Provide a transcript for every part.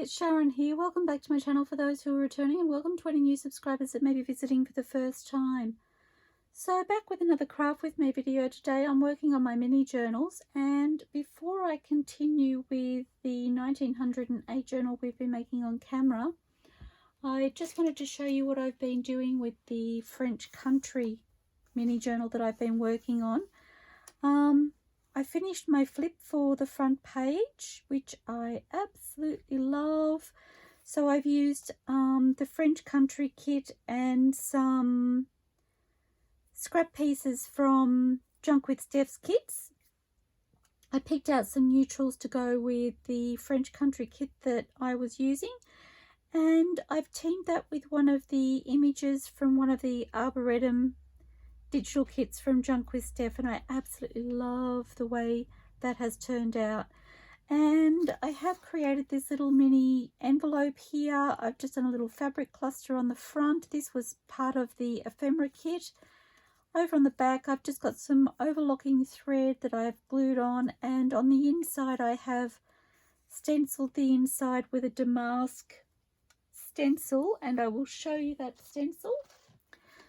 it's Sharon here. Welcome back to my channel for those who are returning, and welcome to any new subscribers that may be visiting for the first time. So back with another craft with me video today. I'm working on my mini journals, and before I continue with the 1908 journal we've been making on camera, I just wanted to show you what I've been doing with the French country mini journal that I've been working on. I finished my flip for the front page, which I absolutely love. So I've used the French country kit and some scrap pieces from JunkWithSteph's kits. I picked out some neutrals to go with the French country kit that I was using, and I've teamed that with one of the images from one of the Arboretum digital kits from JunkWithSteph, and I absolutely love the way that has turned out. And I have created this little mini envelope here. I've just done a little fabric cluster on the front. This was part of the ephemera kit. Over on the back I've just got some overlocking thread that I've glued on, and on the inside I have stenciled the inside with a damask stencil, and I will show you that stencil.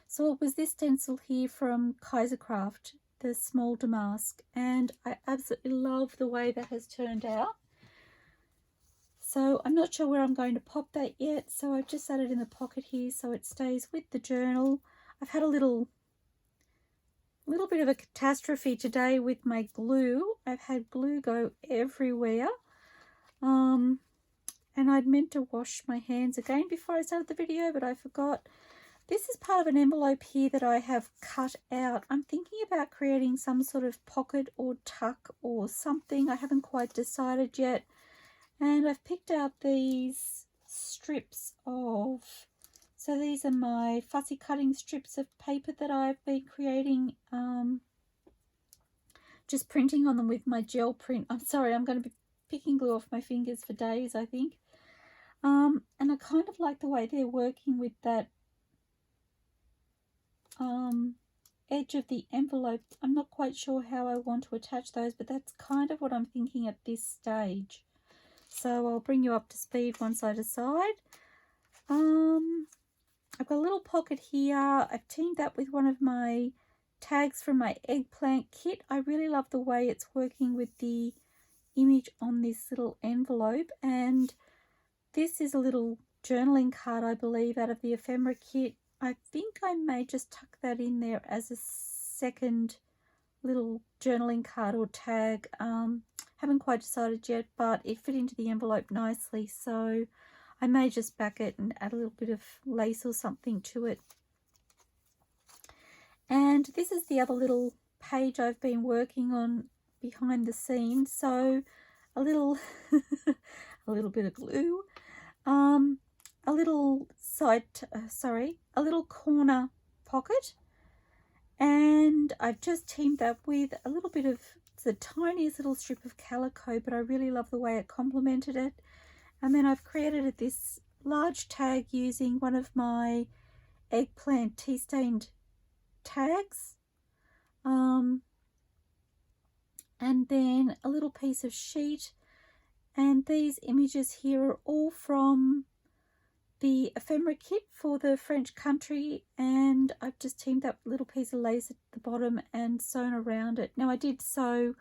So it was this stencil here from Kaisercraft, the small damask, and I absolutely love the way that has turned out. So I'm not sure where I'm going to pop that yet, so I've just added in the pocket here so it stays with the journal. I've had a little bit of a catastrophe today with my glue. I've had glue go everywhere. And I'd meant to wash my hands again before I started the video, but I forgot. This is part of an envelope here that I have cut out. I'm thinking about creating some sort of pocket or tuck or something. I haven't quite decided yet. And I've picked out these strips of, so these are my fussy cutting strips of paper that I've been creating, just printing on them with my gel print. I'm sorry, I'm going to be picking glue off my fingers for days, I think. And I kind of like the way they're working with that edge of the envelope. I'm not quite sure how I want to attach those, but that's kind of what I'm thinking at this stage. So I'll bring you up to speed once I decide. I've got a little pocket here. I've teamed that with one of my tags from my eggplant kit. I really love the way it's working with the image on this little envelope, and this is a little journaling card, I believe, out of the ephemera kit. I think I may just tuck that in there as a second little journaling card or tag. Haven't quite decided yet, but it fit into the envelope nicely, so I may just back it and add a little bit of lace or something to it. And this is the other little page I've been working on behind the scenes. So a little a little bit of glue, a little a little corner pocket, and I've just teamed that with a little bit of the tiniest little strip of calico, but I really love the way it complemented it. And then I've created this large tag using one of my eggplant tea stained tags, and then a little piece of sheet. And these images here are all from the ephemera kit for the French country, and I've just teamed up a little piece of lace at the bottom and sewn around it. Now I did sew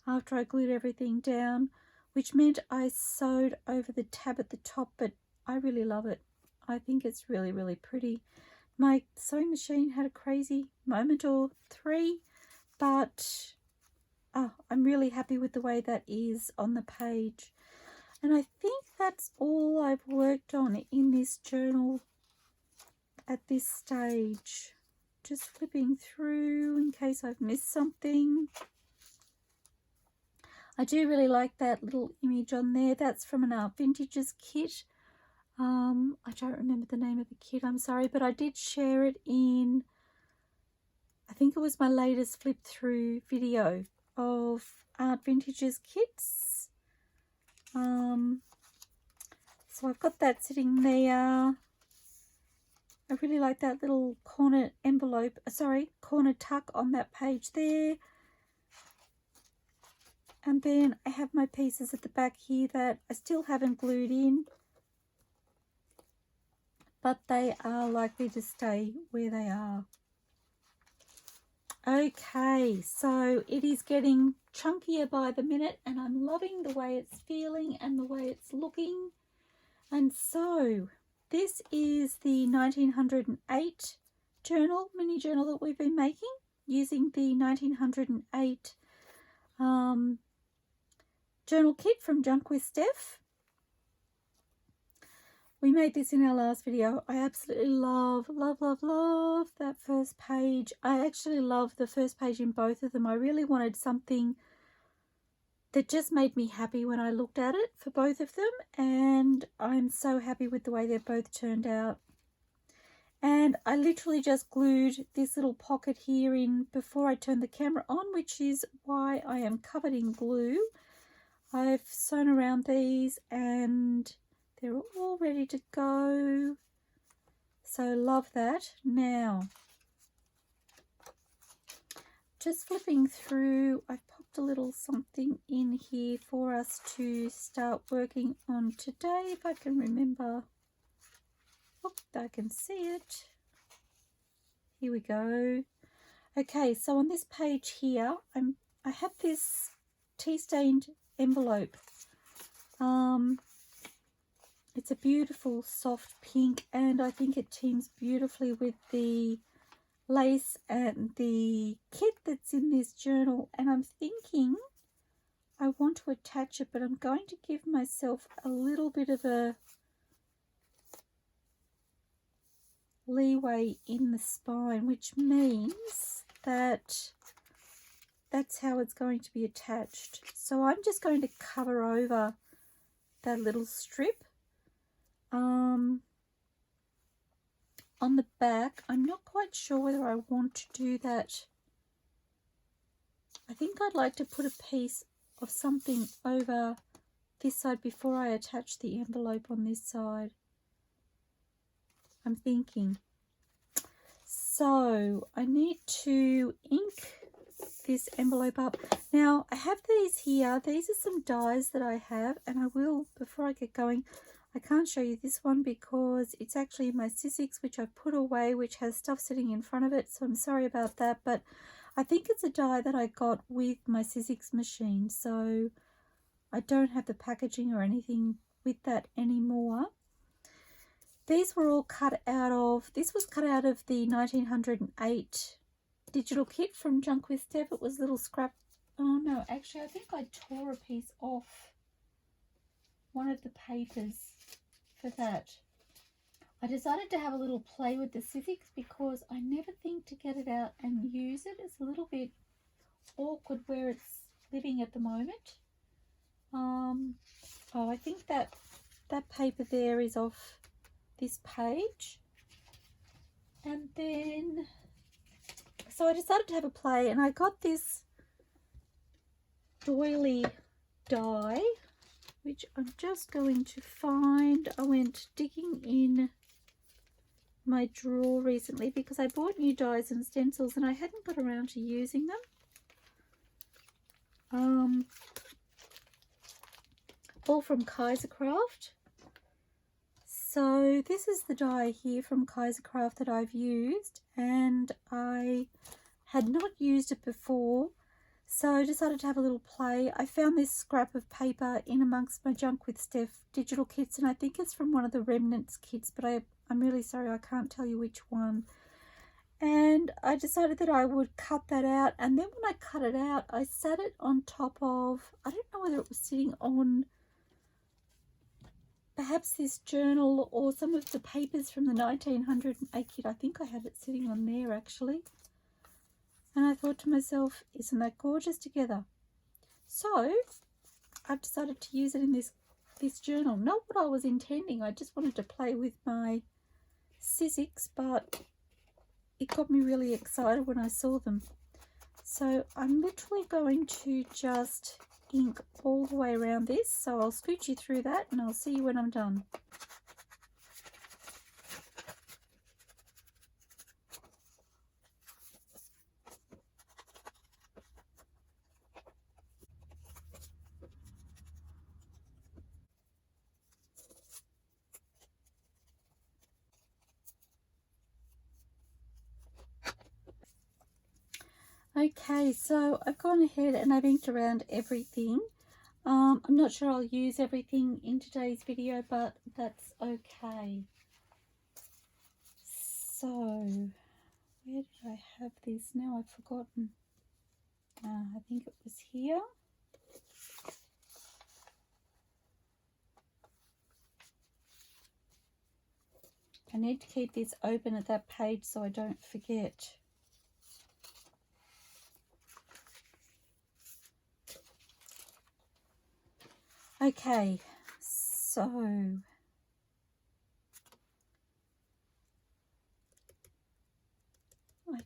after I glued everything down, which meant I sewed over the tab at the top, but I really love it. I think it's really, really pretty. My sewing machine had a crazy moment or three, but I'm really happy with the way that is on the page. And I think that's all I've worked on in this journal at this stage. Just flipping through in case I've missed something. I do really like that little image on there. That's from an Art Vintages kit. I don't remember the name of the kit, I'm sorry, but I did share it in, I think it was my latest flip through video of Art Vintages kits. So I've got that sitting there. I really like that little corner envelope, corner tuck on that page there. And then I have my pieces at the back here that I still haven't glued in. but they are likely to stay where they are. Okay, so it is getting chunkier by the minute, and I'm loving the way it's feeling and the way it's looking. And so this is the 1908 journal, mini journal that we've been making using the 1908 journal kit from JunkWithSteph. We made this in our last video. I absolutely love that first page. I actually love the first page in both of them. I really wanted something that just made me happy when I looked at it for both of them, and I'm so happy with the way they've both turned out. And I literally just glued this little pocket here in before I turned the camera on, which is why I am covered in glue. I've sewn around these and they're all ready to go. So love that. Now, just flipping through, I've popped a little something in here for us to start working on today, if I can remember. Oh, I can see it. Here we go. Okay, so on this page here, I have this tea-stained envelope. It's a beautiful soft pink, and I think it teams beautifully with the lace and the kit that's in this journal. And I'm thinking I want to attach it, but I'm going to give myself a little bit of a leeway in the spine, which means that that's how it's going to be attached. So I'm just going to cover over that little strip. On the back, I'm not quite sure whether I want to do that. I think I'd like to put a piece of something over this side before I attach the envelope on this side. I'm thinking. So I need to ink this envelope up. Now I have these here. These are some dies that I have, and I will, before I get going, I can't show you this one because it's actually my Sizzix, which I've put away, which has stuff sitting in front of it, so I'm sorry about that, but I think it's a die that I got with my Sizzix machine, so I don't have the packaging or anything with that anymore. These were all cut out of, this was cut out of the 1908 digital kit from JunkWithSteph. It was little scrap, oh no, actually I think I tore a piece off one of the papers for that. I decided to have a little play with the Sizzix because I never think to get it out and use it. It's a little bit awkward where it's living at the moment. Oh, I think that paper there is off this page. And then, so I decided to have a play, and I got this doily die, which I'm just going to find. I went digging in my drawer recently because I bought new dies and stencils and I hadn't got around to using them. All from Kaisercraft. So this is the die here from Kaisercraft that I've used, and I had not used it before, so I decided to have a little play. I found this scrap of paper in amongst my JunkWithSteph digital kits, and I think it's from one of the Remnants kits, but I'm really sorry, I can't tell you which one. And I decided that I would cut that out, and then when I cut it out, I sat it on top of, I don't know whether it was sitting on perhaps this journal or some of the papers from the 1908 kit. I think I had it sitting on there actually. And I thought to myself, isn't that gorgeous together? So I've decided to use it in this journal. Not what I was intending. I just wanted to play with my Sizzix, but it got me really excited when I saw them. So I'm literally going to just ink all the way around this. So I'll scoot you through that and I'll see you when I'm done. Okay, so I've gone ahead and I've inked around everything. I'm not sure I'll use everything in today's video, but that's okay. So, where did I have this? Now I've forgotten. I think it was here. I need to keep this open at that page so I don't forget. Okay, so I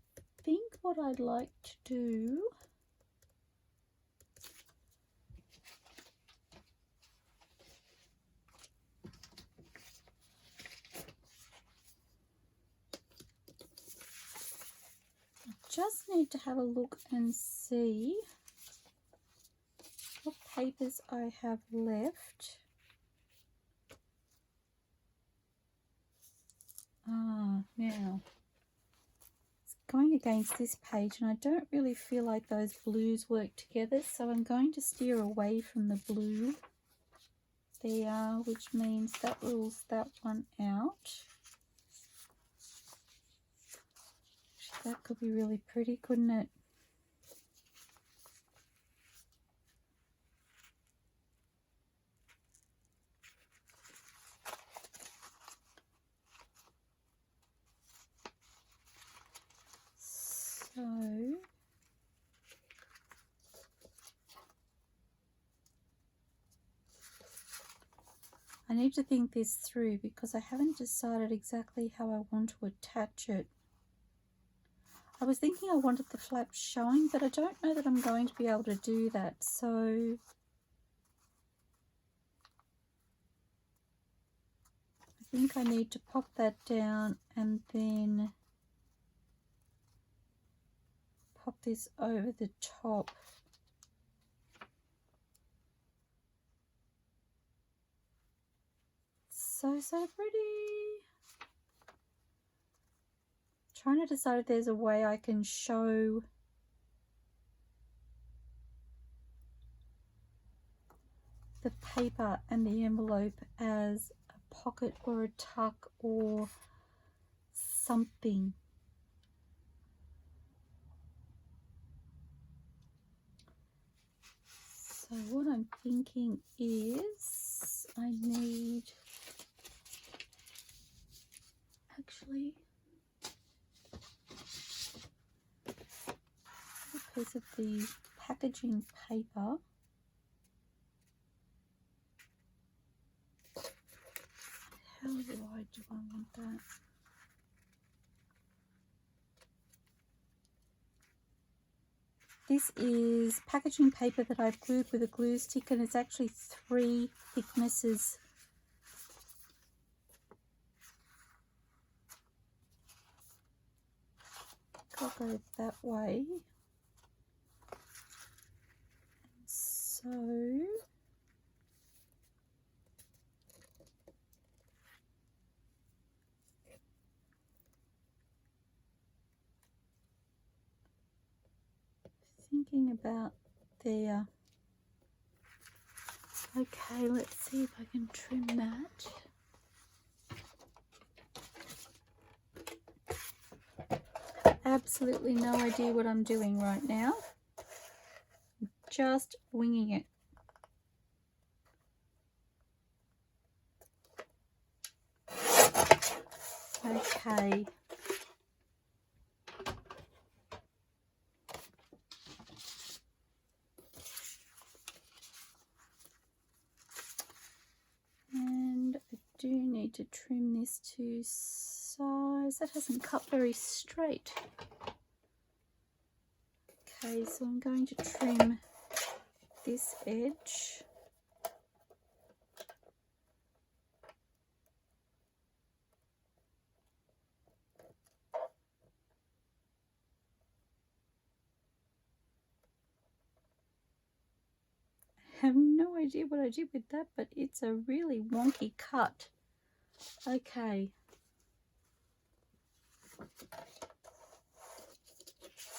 think what I'd like to do just need to have a look and see what papers I have left. Now it's going against this page and I don't really feel like those blues work together, so I'm going to steer away from the blue there, which means that rules that one out. That could be really pretty, couldn't it? So I need to think this through because I haven't decided exactly how I want to attach it. I was thinking I wanted the flaps showing, but I don't know that I'm going to be able to do that. So I think I need to pop that down and then pop this over the top. So pretty. Trying to decide if there's a way I can show the paper and the envelope as a pocket or a tuck or something. So what I'm thinking is I need actually a piece of the packaging paper. How wide do I want that? This is packaging paper that I've glued with a glue stick, and it's actually 3 thicknesses. I'll go that way. So thinking about there. Okay, let's see if I can trim that. Absolutely no idea what I'm doing right now. Just winging it. Okay. And I do need to trim this to size. That hasn't cut very straight. Okay, so I'm going to trim this edge. I have no idea what I did with that, but it's a really wonky cut. Okay.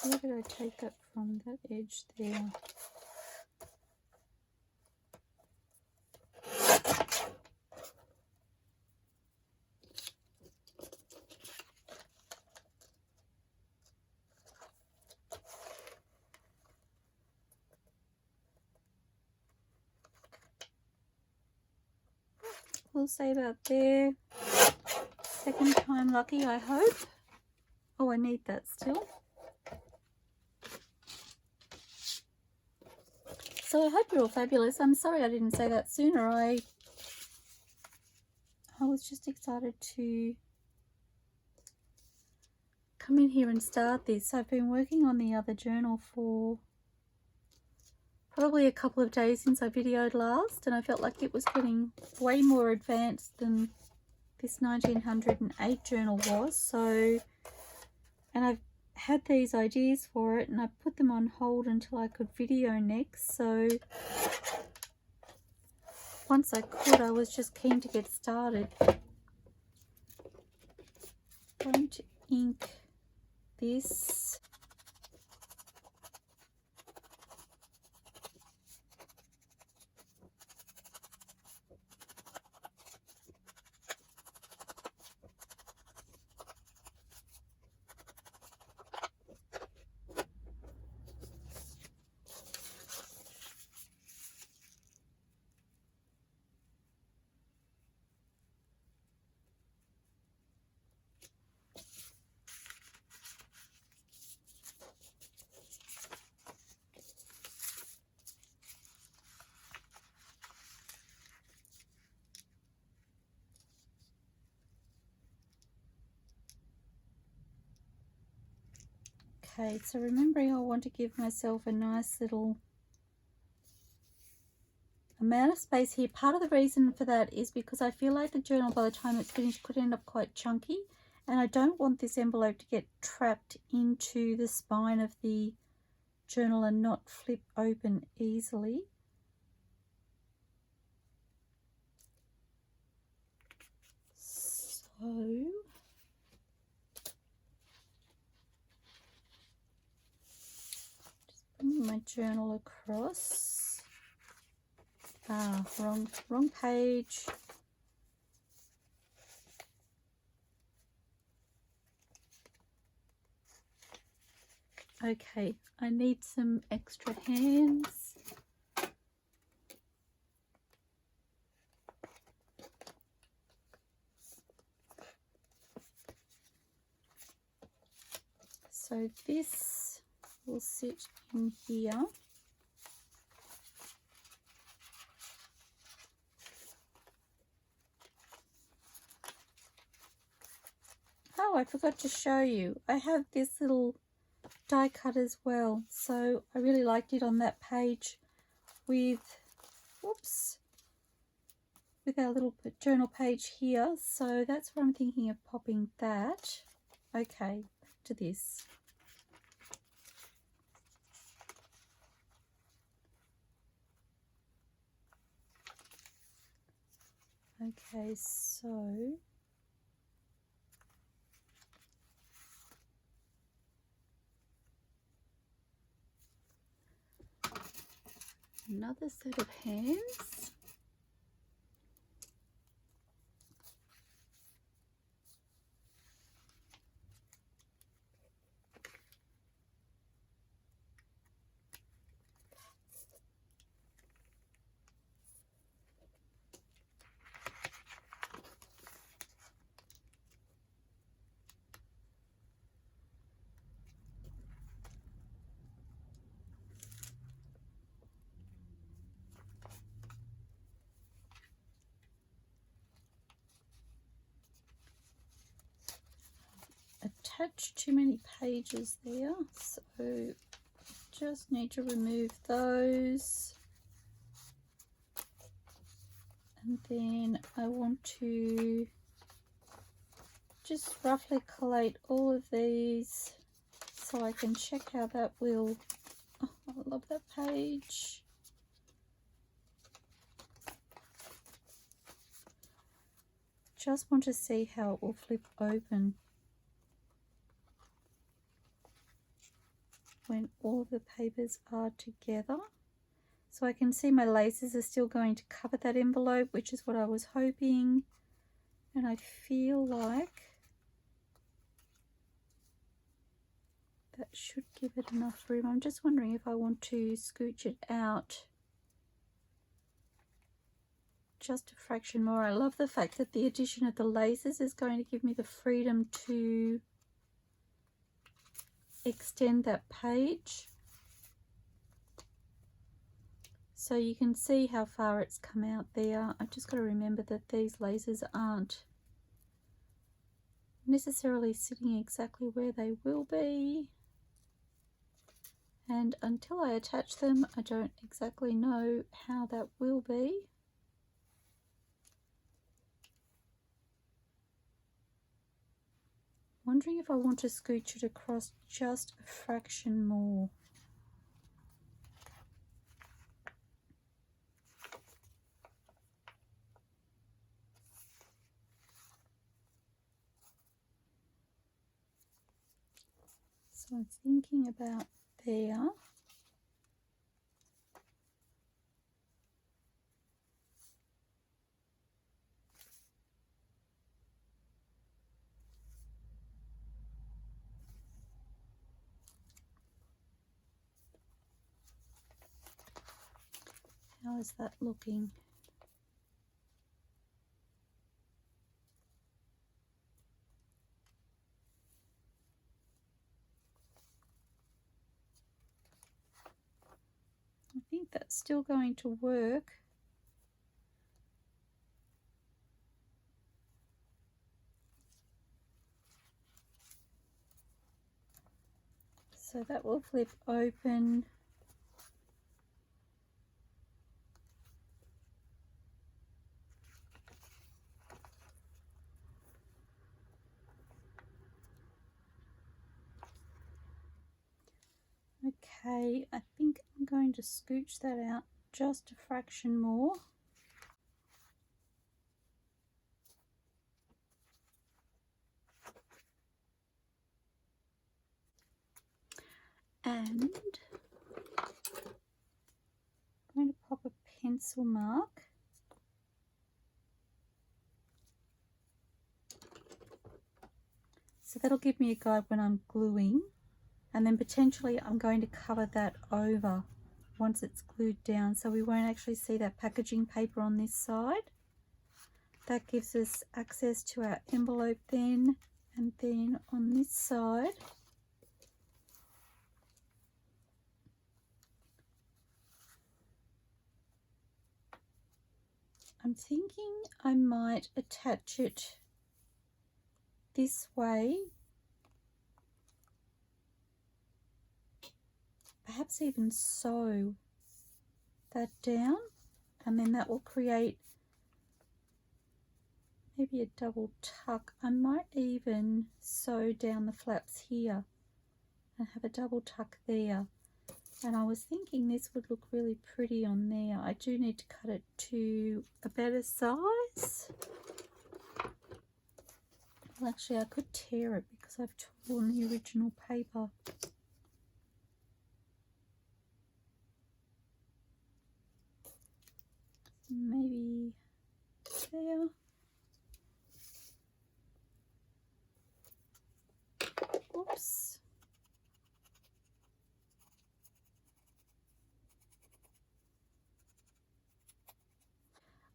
Where did I take that from, that edge there? We'll say about there. Second time lucky, I hope. Oh, I need that still. So I hope you're all fabulous. I'm sorry I didn't say that sooner. I was just excited to come in here and start this. I've been working on the other journal for probably a couple of days since I videoed last, and I felt like it was getting way more advanced than this 1908 journal was. So, and I've had these ideas for it and I put them on hold until I could video next. So once I could, I was just keen to get started. I'm going to ink this. Okay, so remembering I want to give myself a nice little amount of space here. Part of the reason for that is because I feel like the journal by the time it's finished could end up quite chunky, and I don't want this envelope to get trapped into the spine of the journal and not flip open easily. So my journal across. Wrong page. Okay, I need some extra hands. So this will sit in here. Oh, I forgot to show you. I have this little die cut as well. So I really liked it on that page with, whoops, with our little journal page here. So that's where I'm thinking of popping that. Okay, back to this. Okay, so another set of hands. Attached too many pages there, so just need to remove those. And then I want to just roughly collate all of these so I can check how that will, oh, I love that page. Just want to see how it will flip open. when all of the papers are together. So I can see my laces are still going to cover that envelope, which is what I was hoping. And I feel like that should give it enough room. I'm just wondering if I want to scooch it out just a fraction more. I love the fact that the addition of the laces is going to give me the freedom to extend that page. So you can see how far it's come out there. I've just got to remember that these laces aren't necessarily sitting exactly where they will be. And until I attach them, I don't exactly know how that will be. Wondering if I want to scooch it across just a fraction more. So I'm thinking about there. How is that looking? I think that's still going to work. So that will flip open. Okay, I think I'm going to scooch that out just a fraction more. And I'm going to pop a pencil mark. So that'll give me a guide when I'm gluing. And then potentially I'm going to cover that over once it's glued down, so we won't actually see that packaging paper on this side. That gives us access to our envelope then, and then on this side I'm thinking I might attach it this way, perhaps even sew that down, and then that will create maybe a double tuck. I might even sew down the flaps here and have a double tuck there. And I was thinking this would look really pretty on there. I do need to cut it to a better size. Well, actually I could tear it because I've torn the original paper. Maybe there. Oops.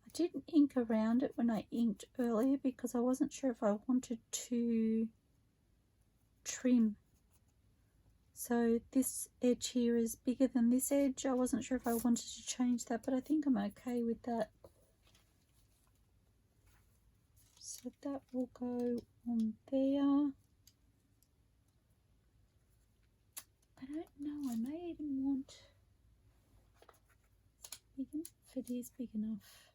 I didn't ink around it when I inked earlier because I wasn't sure if I wanted to trim. So this edge here is bigger than this edge. I wasn't sure if I wanted to change that, but I think I'm okay with that. So that will go on there. I don't know, I may even want, if it is big enough.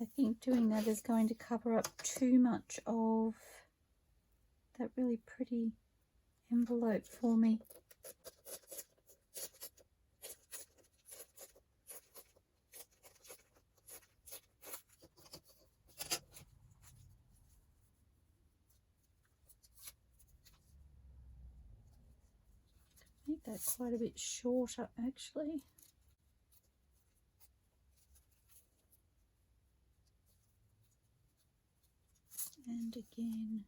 I think doing that is going to cover up too much of that really pretty envelope for me. Make that quite a bit shorter actually. And again.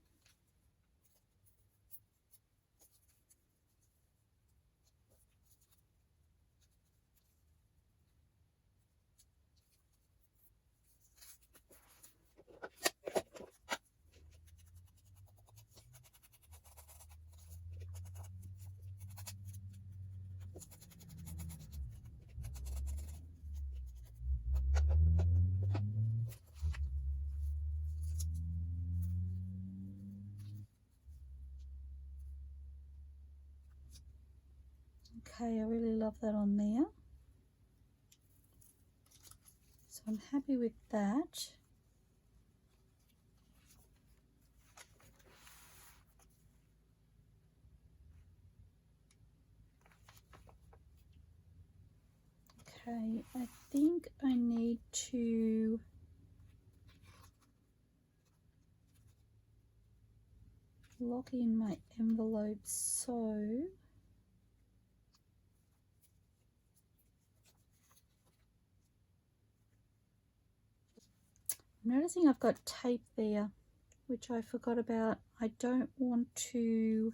Okay, I really love that on there. So I'm happy with that. Okay, I think I need to lock in my envelope, so I'm noticing I've got tape there, which I forgot about. I don't want to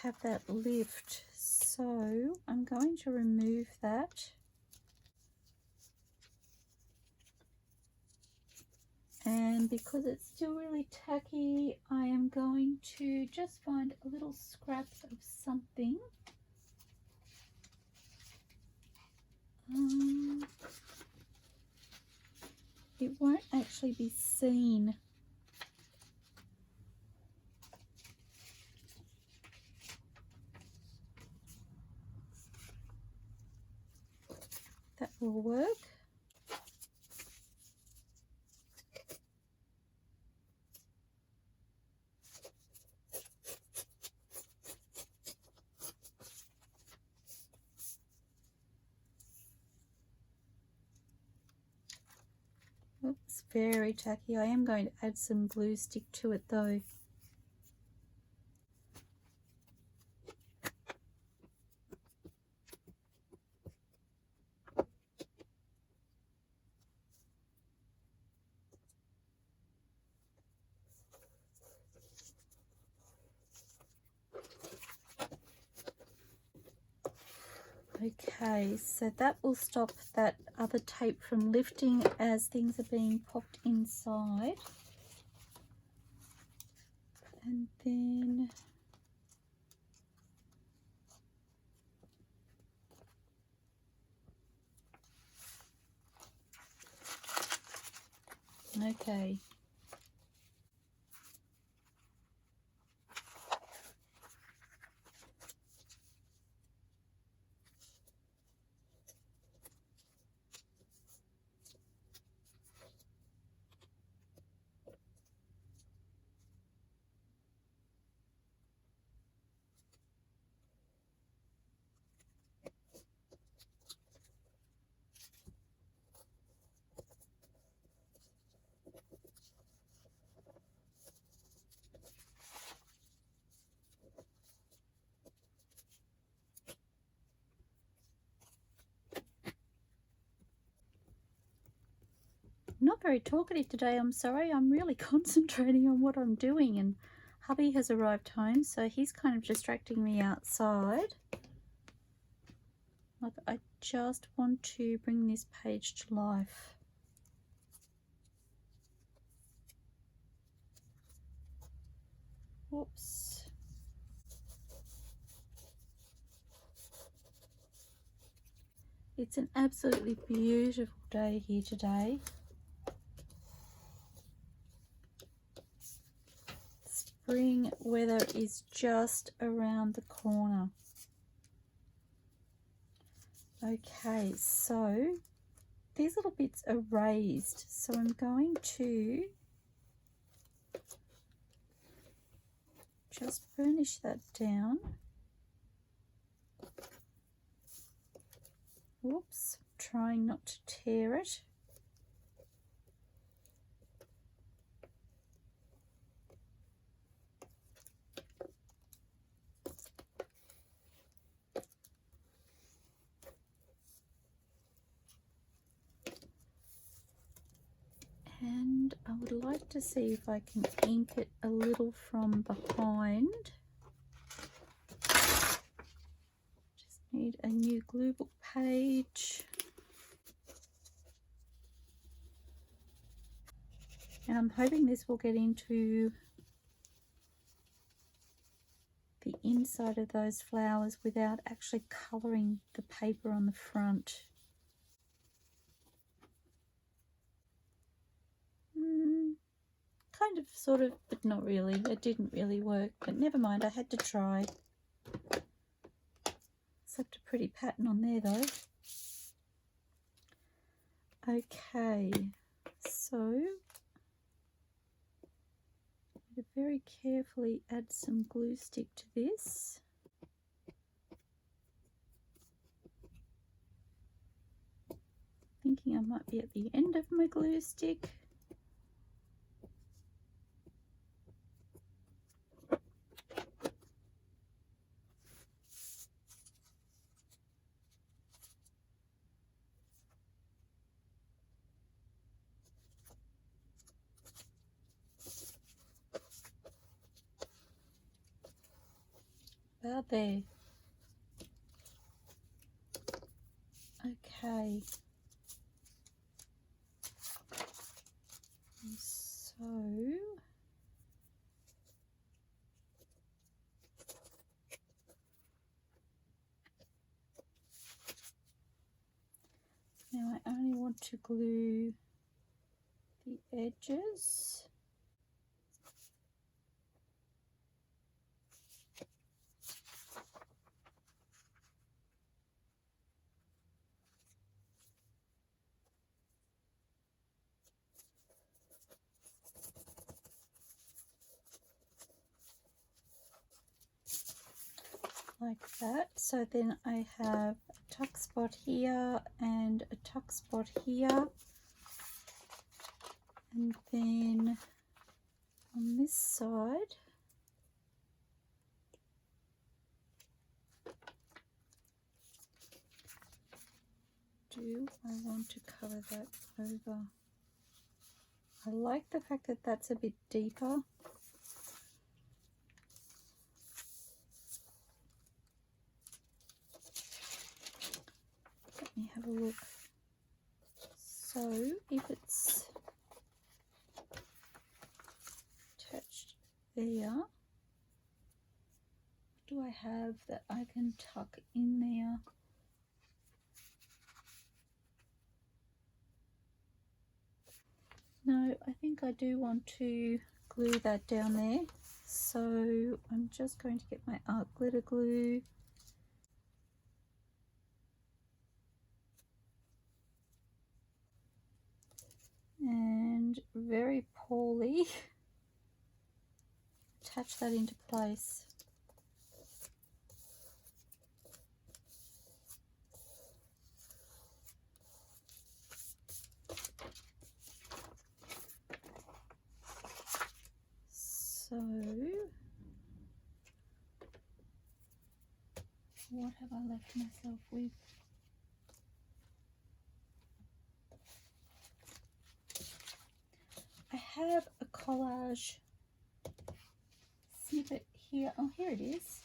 have that lift, so I'm going to remove that. And because it's still really tacky, I am going to just find a little scrap of something. It won't actually be seen. That will work. Oops, very tacky. I am going to add some glue stick to it though. Okay, so that will stop that other tape from lifting as things are being popped inside. And then okay. Not very talkative today, I'm sorry. I'm really concentrating on what I'm doing, and hubby has arrived home, so he's kind of distracting me outside. Like, I just want to bring this page to life. Whoops. It's an absolutely beautiful day here today. Spring weather is just around the corner. Okay, so these little bits are raised, so I'm going to just burnish that down. Whoops, trying not to tear it. And I would like to see if I can ink it a little from behind. Just need a new glue book page. And I'm hoping this will get into the inside of those flowers without actually colouring the paper on the front. Kind of, sort of, but not really. It didn't really work, but never mind, I had to try. Slapped a pretty pattern on there though. Okay, so I'm going to very carefully add some glue stick to this. Thinking I might be at the end of my glue stick. About there. Okay. So now I only want to glue the edges. Like that. So then I have a tuck spot here and a tuck spot here, and then on this side I want to cover that over. I like the fact that that's a bit deeper. Let me have a look. So if it's attached there, what do I have that I can tuck in there? No, I think I do want to glue that down there. So I'm just going to get my art glitter glue. And very poorly attach that into place. So what have I left myself with? I have a collage snippet here. Oh, here it is.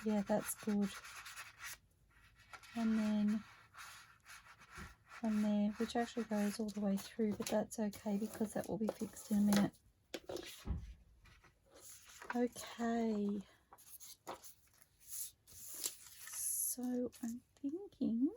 Yeah, that's good. And then from there, which actually goes all the way through, but that's okay because that will be fixed in a minute. Okay. So I'm thinking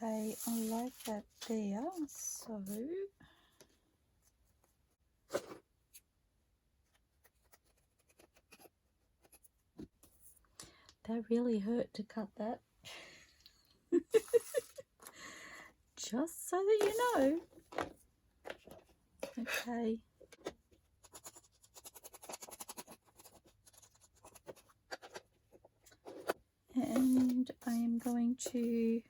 Okay, I like that there. So that really hurt to cut that. Just so that you know. Okay. And I am going to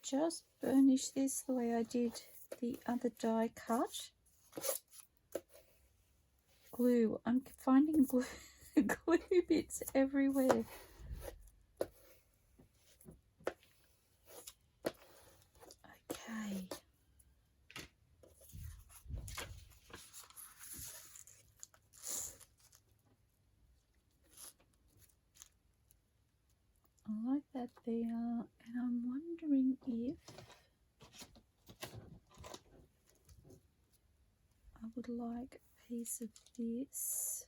just burnish this the way I did the other die cut. Glue. I'm finding glue, glue bits everywhere. Okay. I like that there, and I'm wondering if I would like a piece of this.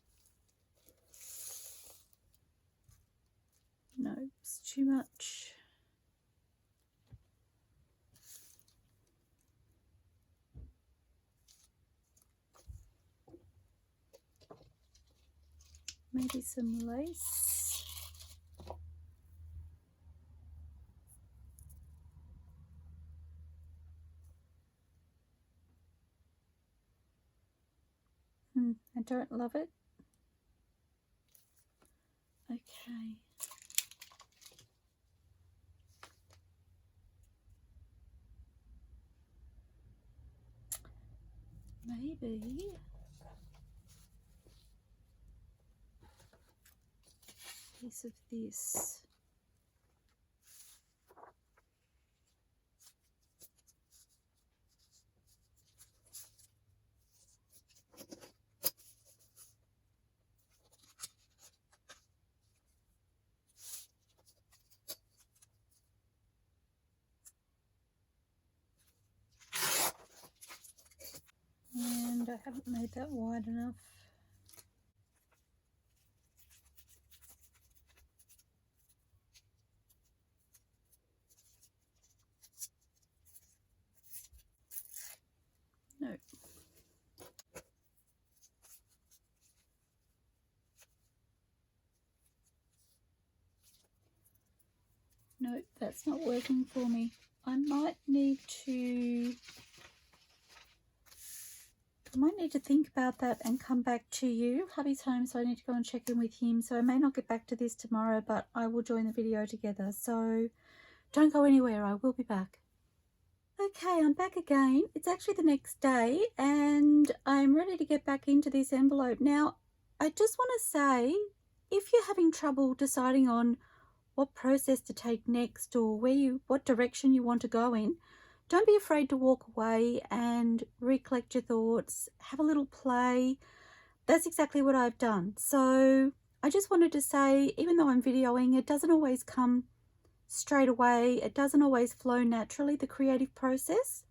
No, it's too much. Maybe some lace. I don't love it. Okay. Maybe a piece of this. And I haven't made that wide enough. No. No, that's not working for me. I might need to think about that and come back to you. Hubby's home, so I need to go and check in with him. So I may not get back to this tomorrow, but I will join the video together. So don't go anywhere. I will be back. Okay, I'm back again. It's actually the next day and I'm ready to get back into this envelope. Now, I just want to say, if you're having trouble deciding on what process to take next or what direction you want to go in, don't be afraid to walk away and recollect your thoughts, have a little play. That's exactly what I've done. So I just wanted to say, even though I'm videoing, it doesn't always come straight away. It doesn't always flow naturally, the creative process.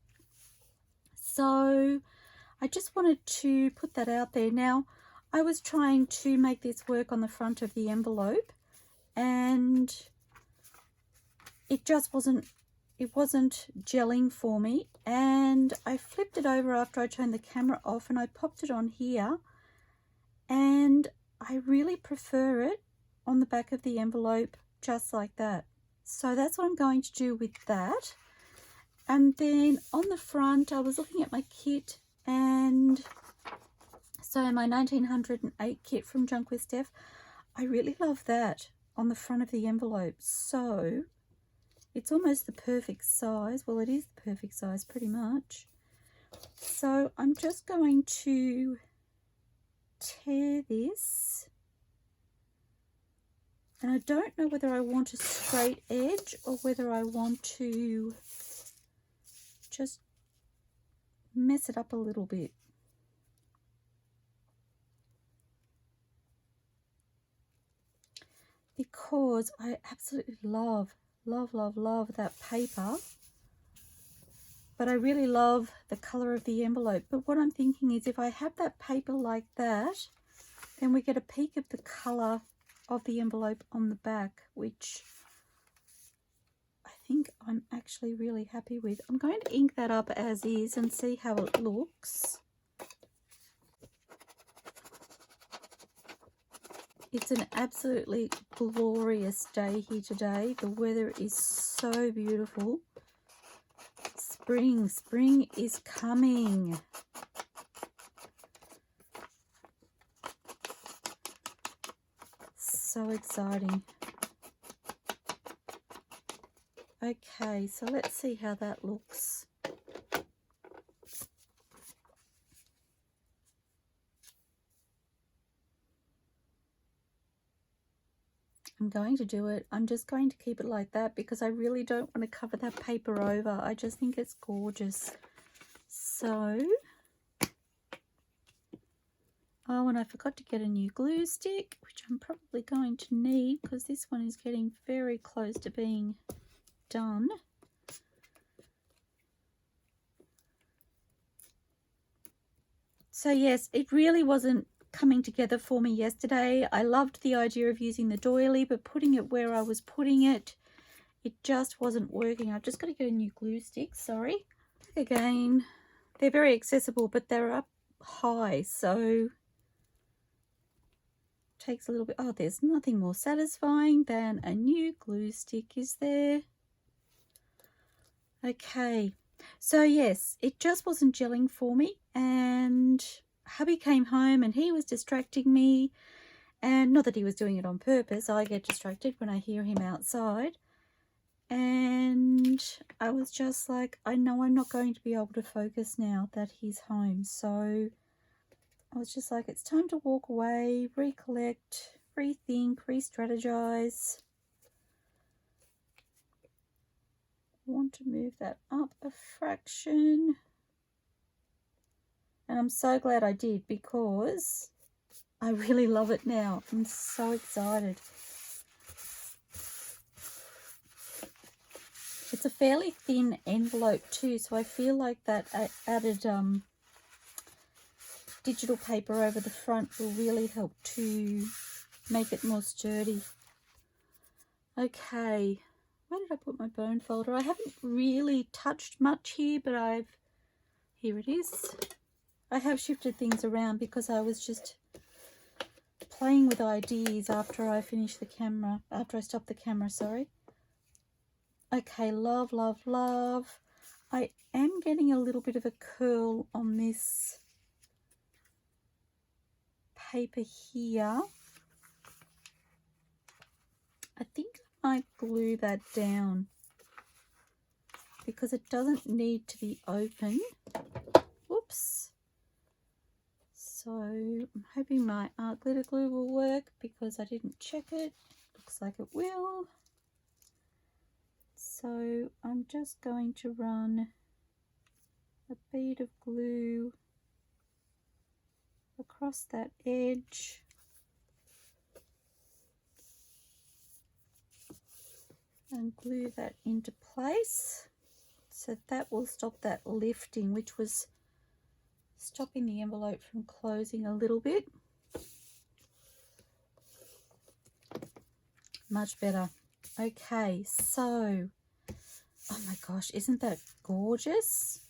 So I just wanted to put that out there. Now, I was trying to make this work on the front of the envelope and it just wasn't gelling for me, and I flipped it over after I turned the camera off and I popped it on here, and I really prefer it on the back of the envelope just like that. So that's what I'm going to do with that. And then on the front, I was looking at my kit, and so my 1908 kit from JunkWithSteph, I really love that on the front of the envelope. So it's almost the perfect size. Well, it is the perfect size pretty much. So I'm just going to tear this. And I don't know whether I want a straight edge or whether I want to just mess it up a little bit. Because I absolutely love that paper, but I really love the color of the envelope. But what I'm thinking is, if I have that paper like that, then we get a peek of the color of the envelope on the back, which I think I'm actually really happy with. I'm going to ink that up as is and see how it looks. It's an absolutely glorious day here today. The weather is so beautiful. Spring is coming. So exciting. Okay, so let's see how that looks. I'm going to do it. I'm just going to keep it like that because I really don't want to cover that paper over. I just think it's gorgeous. So, oh, and I forgot to get a new glue stick, which I'm probably going to need because this one is getting very close to being done. So yes, it really wasn't coming together for me yesterday. I loved the idea of using the doily, but putting it where I was putting it, it just wasn't working. I've just got to get a new glue stick, sorry. Again, they're very accessible, but they're up high, so it takes a little bit. Oh, there's nothing more satisfying than a new glue stick, is there? Okay, so yes, it just wasn't gelling for me, and hubby came home and he was distracting me, and not that he was doing it on purpose. I get distracted when I hear him outside, and I was just like, I know I'm not going to be able to focus now that he's home. So I was just like, it's time to walk away, recollect, rethink, re-strategize. I want to move that up a fraction. And I'm so glad I did because I really love it now. I'm so excited. It's a fairly thin envelope too, so I feel like that added digital paper over the front will really help to make it more sturdy. Okay, where did I put my bone folder? I haven't really touched much here, but here it is. I have shifted things around because I was just playing with ideas after I finished the camera, after I stopped the camera, sorry. Okay, love, love, love. I am getting a little bit of a curl on this paper here. I think I might glue that down because it doesn't need to be open. Whoops. So I'm hoping my art glitter glue will work because I didn't check it. Looks like it will. So I'm just going to run a bead of glue across that edge. And glue that into place. So that will stop that lifting, which was stopping the envelope from closing a little bit. Much better. Okay, so, oh my gosh, isn't that gorgeous?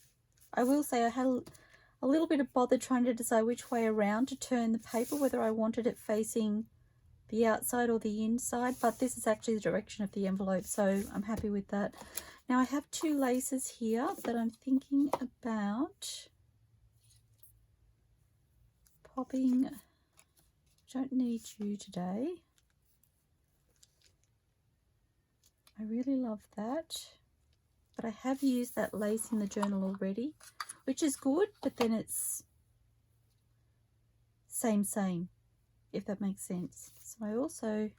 I will say I had a little bit of bother trying to decide which way around to turn the paper, whether I wanted it facing the outside or the inside, but this is actually the direction of the envelope, so I'm happy with that. Now I have two laces here that I'm thinking about popping. Don't need you today. I really love that, but I have used that lace in the journal already, which is good, but then it's same, if that makes sense. So I also,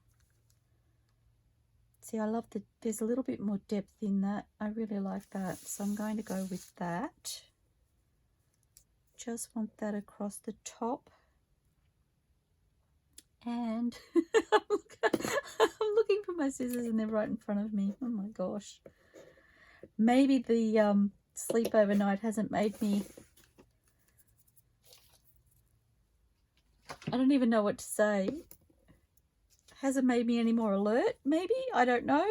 see, I love that there's a little bit more depth in that. I really like that, so I'm going to go with that. Just want that across the top. And I'm looking for my scissors and they're right in front of me. Oh my gosh. Maybe the sleep overnight hasn't made me, I don't even know what to say. Hasn't made me any more alert, maybe? I don't know.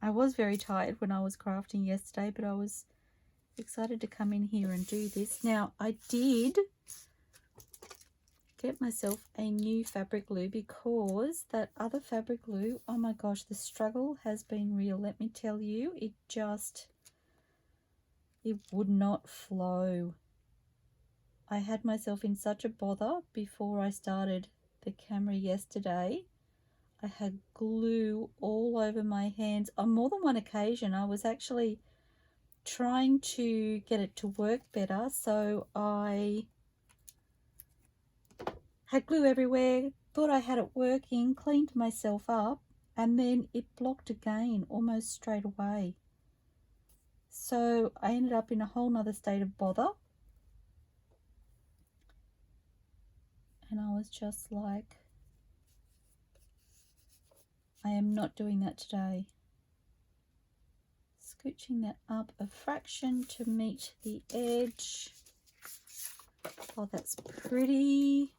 I was very tired when I was crafting yesterday, but I was excited to come in here and do this. Now, I did get myself a new fabric glue because that other fabric glue, oh my gosh, the struggle has been real. Let me tell you, it would not flow. I had myself in such a bother before I started the camera yesterday. I had glue all over my hands. On more than one occasion, I was actually trying to get it to work better, so I had glue everywhere, thought I had it working, cleaned myself up, and then it blocked again almost straight away. So I ended up in a whole nother state of bother. And I was just like, I am not doing that today. Scooching that up a fraction to meet the edge. Oh, that's pretty.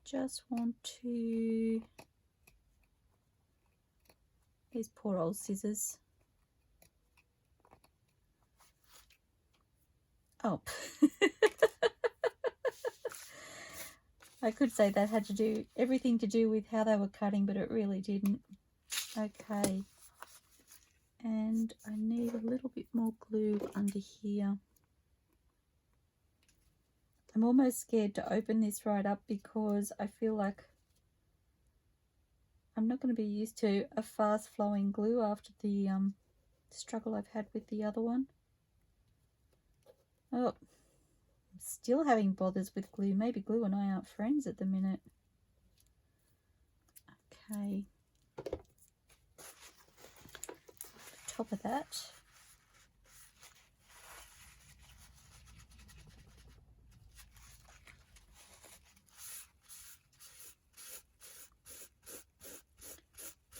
Just want to, these poor old scissors. Oh. I could say that had to do everything to do with how they were cutting, but it really didn't. Okay. And I need a little bit more glue under here. I'm almost scared to open this right up because I feel like I'm not going to be used to a fast flowing glue after the struggle I've had with the other one. Oh, I'm still having bothers with glue. Maybe glue and I aren't friends at the minute. Okay. Top of that.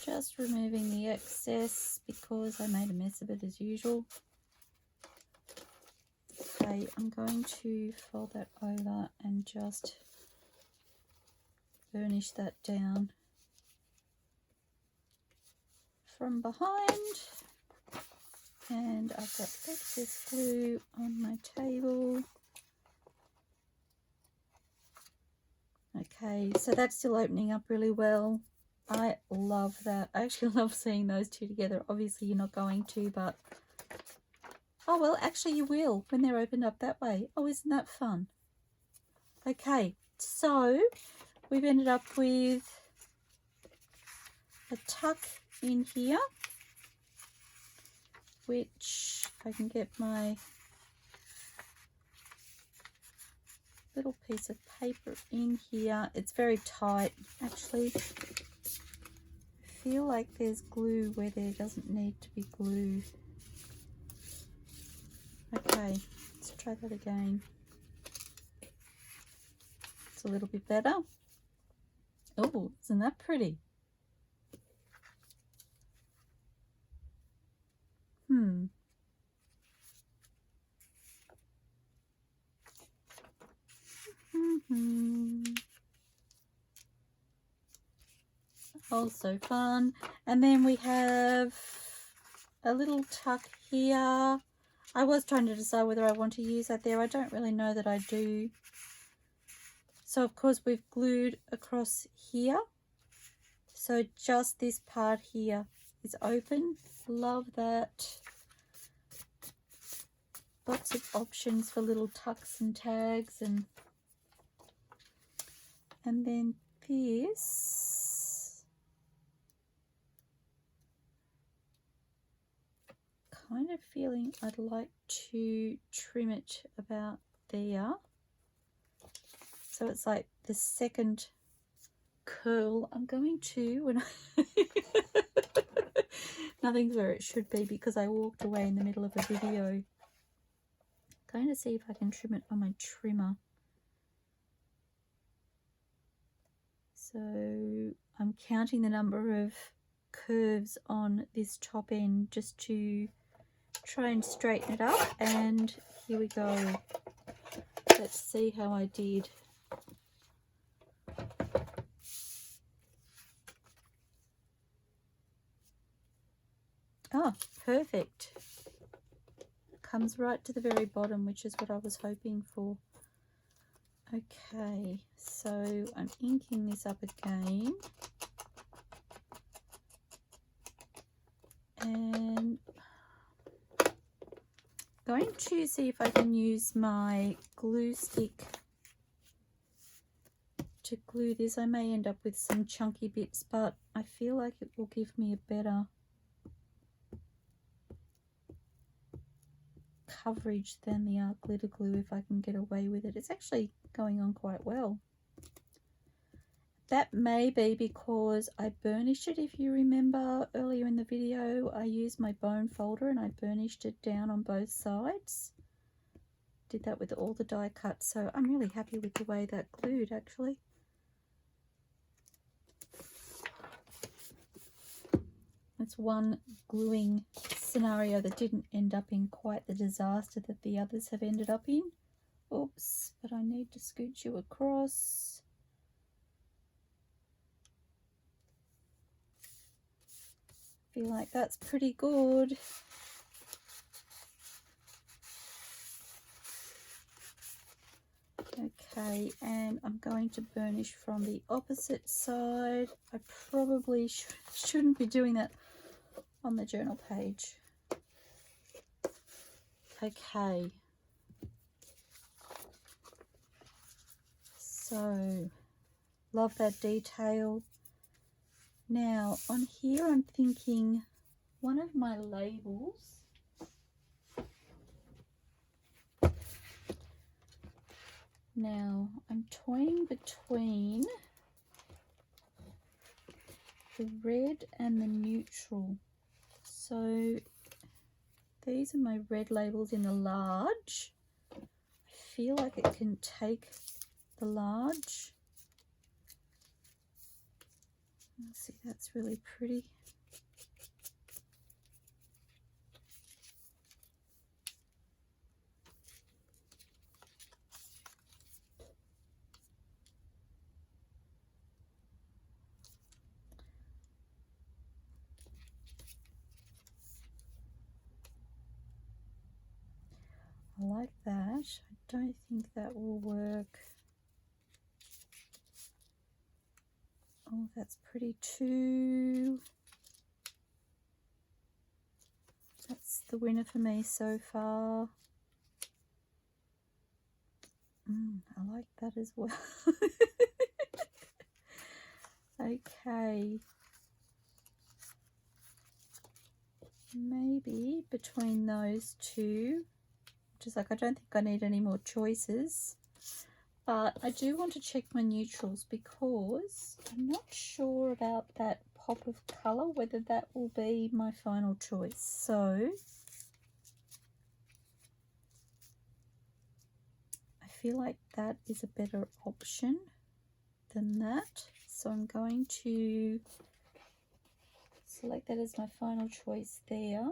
Just removing the excess because I made a mess of it as usual. Okay, I'm going to fold that over and just burnish that down from behind. And I've got excess glue on my table. Okay, so that's still opening up really well. I love that. I actually love seeing those two together. Obviously you're not going to, but oh well, actually you will when they're opened up that way. Oh, isn't that fun? Okay, so we've ended up with a tuck in here, which if I can get my little piece of paper in here, it's very tight actually. I feel like there's glue where there doesn't need to be glue. Okay, let's try that again. It's a little bit better. Oh, isn't that pretty? Also fun. And then we have a little tuck here. I was trying to decide whether I want to use that there. I don't really know that I do. So of course we've glued across here. So just this part here is open. Love that. Lots of options for little tucks and tags, and then this kind of feeling I'd like to trim it about there. So it's like the second curl. I'm going to, when I nothing's where it should be because I walked away in the middle of a video. Going to see if I can trim it on my trimmer. So I'm counting the number of curves on this top end just to try and straighten it up, and here we go. Let's see how I did. Oh, perfect. Comes right to the very bottom, which is what I was hoping for. Okay, so I'm inking this up again. And going to see if I can use my glue stick to glue this. I may end up with some chunky bits, but I feel like it will give me a better coverage than the art glitter glue if I can get away with it. It's actually going on quite well. That may be because I burnished it. If you remember earlier in the video, I used my bone folder and I burnished it down on both sides. Did that with all the die cuts, so I'm really happy with the way that glued actually. It's one gluing scenario that didn't end up in quite the disaster that the others have ended up in. Oops, but I need to scoot you across. Feel like that's pretty good. Okay, and I'm going to burnish from the opposite side. I probably shouldn't be doing that on the journal page. Okay, so love that detail. Now on here I'm thinking one of my labels, now I'm toying between the red and the neutral. So these are my red labels in the large. I feel like it can take the large. Let's see, that's really pretty. I like that. I don't think that will work. Oh, that's pretty too. That's the winner for me so far. I like that as well. Okay. Maybe between those two, which is like, I don't think I need any more choices. But I do want to check my neutrals because I'm not sure about that pop of colour, whether that will be my final choice. So I feel like that is a better option than that. So I'm going to select that as my final choice there.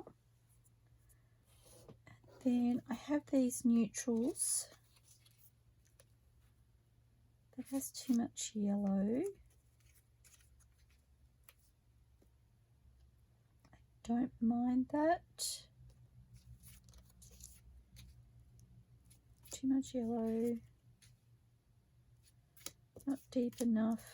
And then I have these neutrals. That has too much yellow. I don't mind that. Too much yellow. Not deep enough.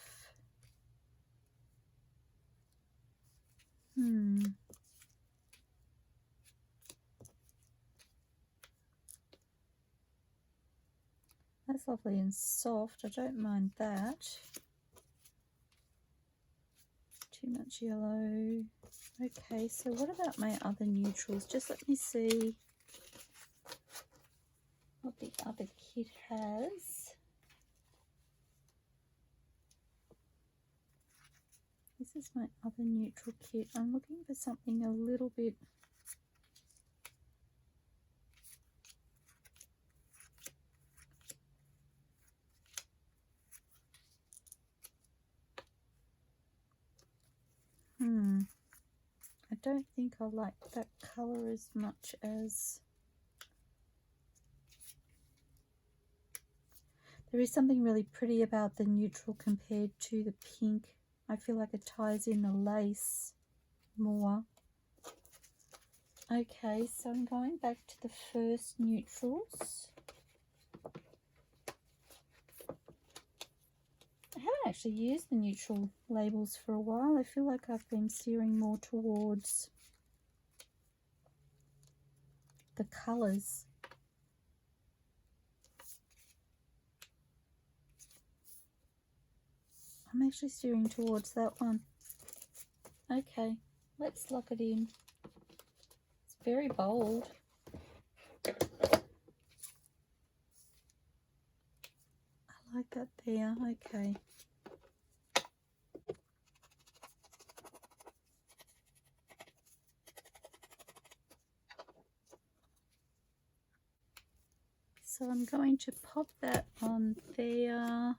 That's lovely and soft. I don't mind that. Too much yellow. Okay, so what about my other neutrals? Just let me see what the other kit has. This is my other neutral kit. I'm looking for something a little bit I don't think I like that colour as much as... There is something really pretty about the neutral compared to the pink. I feel like it ties in the lace more. Okay, so I'm going back to the first neutrals. I haven't actually used the neutral labels for a while. I feel like I've been steering more towards the colours. I'm actually steering towards that one. Okay, let's lock it in. It's very bold. I like that there. Okay. So I'm going to pop that on there.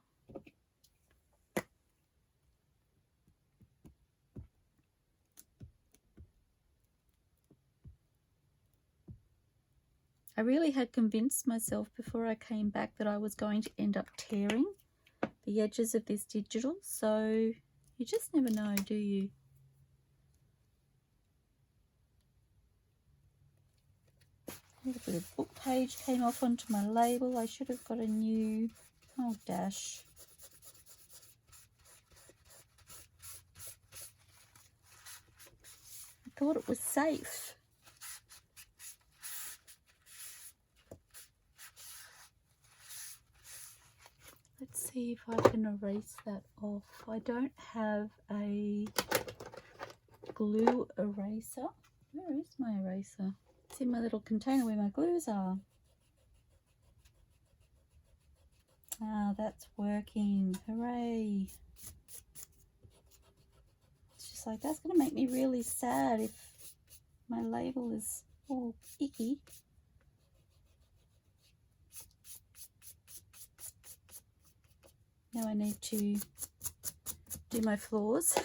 I really had convinced myself before I came back that I was going to end up tearing the edges of this digital, so you just never know, do you? A little bit of book page came off onto my label. I should have got a new, oh dash. I thought it was safe. Let's see if I can erase that off. I don't have a glue eraser. Where is my eraser? It's in my little container where my glues are. Ah, that's working. Hooray. It's just like, that's going to make me really sad if my label is all icky. Now I need to do my floors.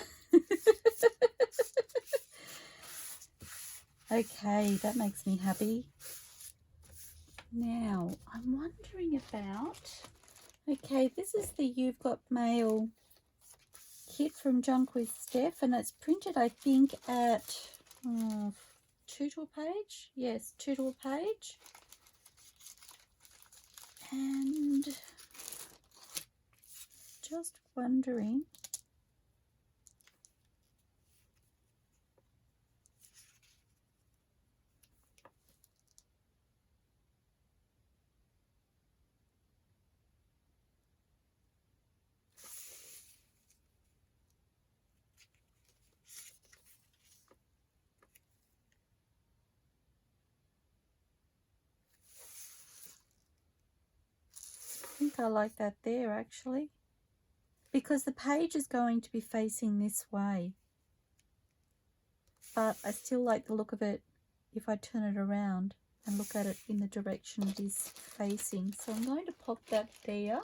Okay, that makes me happy. Now, I'm wondering about... Okay, this is the You've Got Mail kit from JunkWithSteph, and it's printed, I think, at 2 to a page. Yes, 2 to a page. And just wondering... I think I like that there actually, because the page is going to be facing this way, but I still like the look of it if I turn it around and look at it in the direction it is facing. So I'm going to pop that there.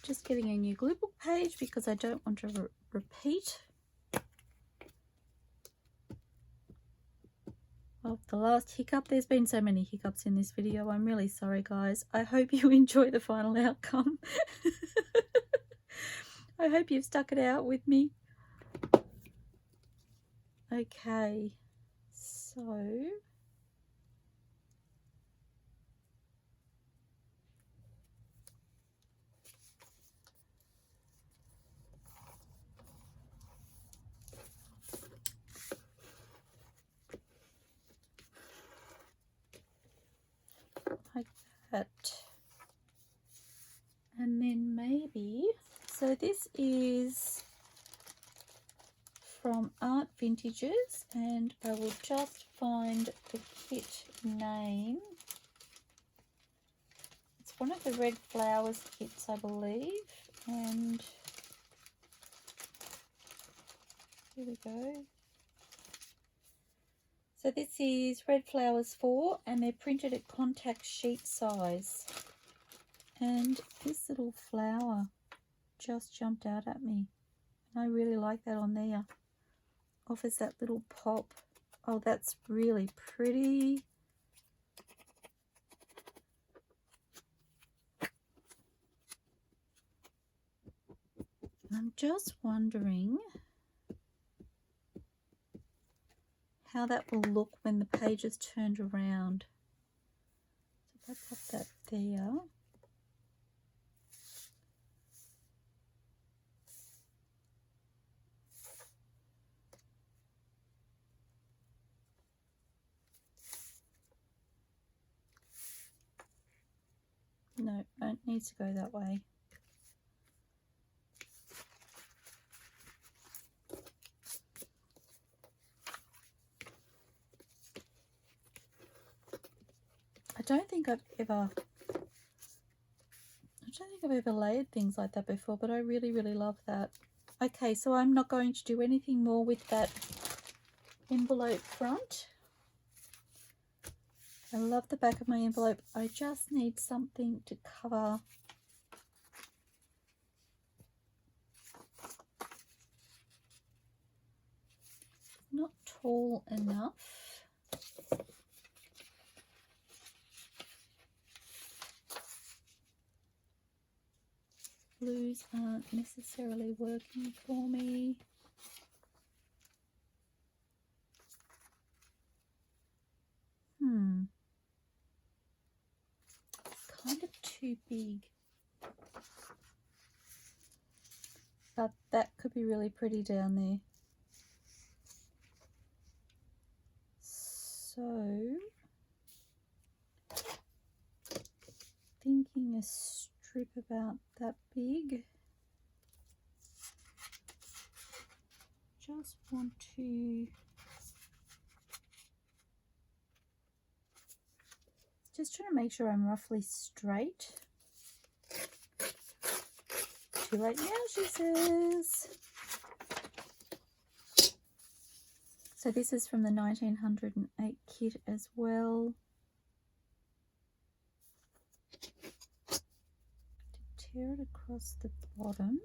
Just getting a new glue book page because I don't want to repeat of the last hiccup. There's been so many hiccups in this video. I'm really sorry, guys. I hope you enjoy the final outcome. I hope you've stuck it out with me. Okay, so like that. And then maybe, so this is from Art Vintages, and I will just find the kit name. It's one of the Red Flowers kits, I believe, and here we go. So this is Red Flowers 4, and they're printed at contact sheet size. And this little flower just jumped out at me. And I really like that on there. Offers that little pop. Oh, that's really pretty. I'm just wondering how that will look when the page is turned around. So if I pop that there. No, it needs to go that way. I don't think I've ever layered things like that before, but I really, really love that. Okay, so I'm not going to do anything more with that envelope front. I love the back of my envelope. I just need something to cover not tall enough. Blues aren't necessarily working for me. It's kind of too big. But that could be really pretty down there. So, thinking a strip about that big. Just want to trying to make sure I'm roughly straight. Too late now, she says. So this is from the 1908 kit as well. To tear it across the bottom.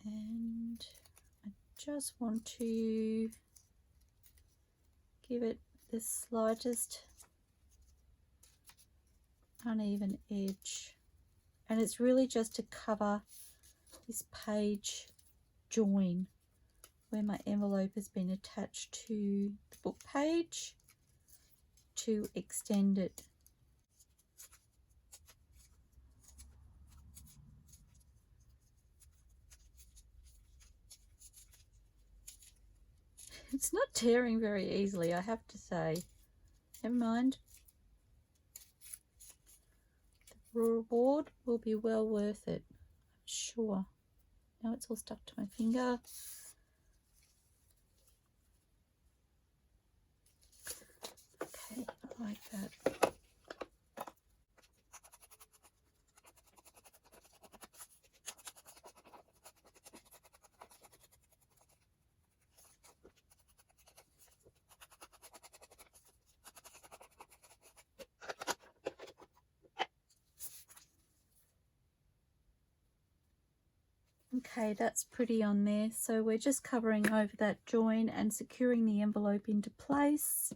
And I just want to give it the slightest uneven edge, and it's really just to cover this page join where my envelope has been attached to the book page to extend it. It's not tearing very easily, I have to say. Never mind. The reward will be well worth it, I'm sure. Now it's all stuck to my finger. Okay, I like that. Okay, that's pretty on there. So we're just covering over that join and securing the envelope into place.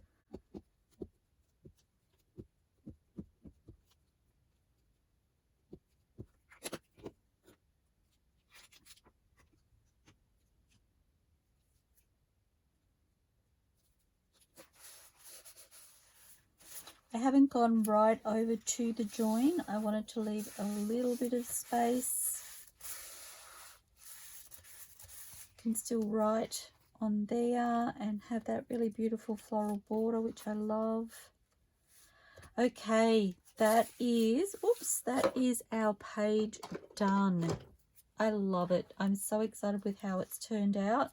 I haven't gone right over to the join. I wanted to leave a little bit of space. You can still write on there and have that really beautiful floral border, which I love. Okay, that is our page done. I love it. I'm so excited with how it's turned out.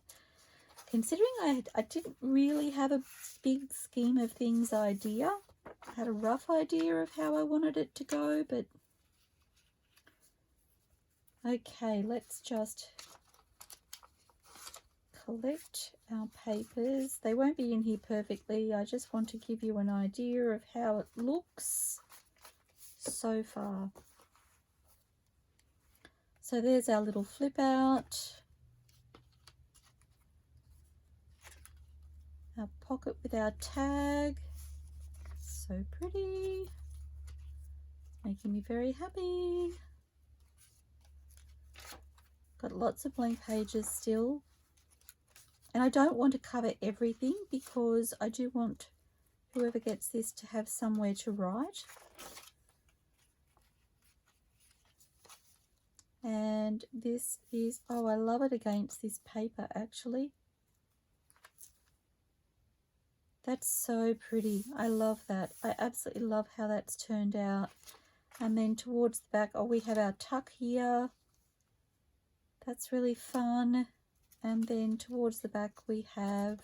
Considering I didn't really have a big scheme of things idea. I had a rough idea of how I wanted it to go, but okay, let's just collect our papers. They won't be in here perfectly. I just want to give you an idea of how it looks so far. So there's our little flip out. Our pocket with our tag. So pretty. My making me very happy. Got lots of blank pages still. And I don't want to cover everything because I do want whoever gets this to have somewhere to write. And this is, oh, I love it against this paper actually. That's so pretty. I love that. I absolutely love how that's turned out. And then towards the back, oh, we have our tuck here. That's really fun. And then towards the back we have,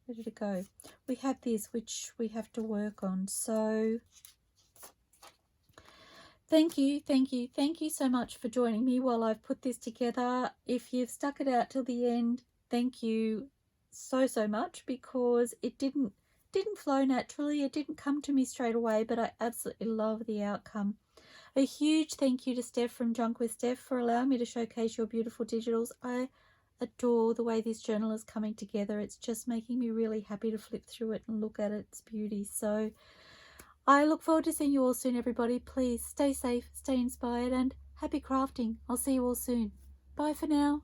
where did it go? We have this, which we have to work on. So thank you so much for joining me while I've put this together. If you've stuck it out till the end, thank you so much, because it didn't flow naturally. It didn't come to me straight away, but I absolutely love the outcome. A huge thank you to Steph from JunkWithSteph for allowing me to showcase your beautiful digitals. I adore the way this journal is coming together. It's just making me really happy to flip through it and look at its beauty. So I look forward to seeing you all soon, everybody. Please stay safe, stay inspired, and happy crafting. I'll see you all soon. Bye for now.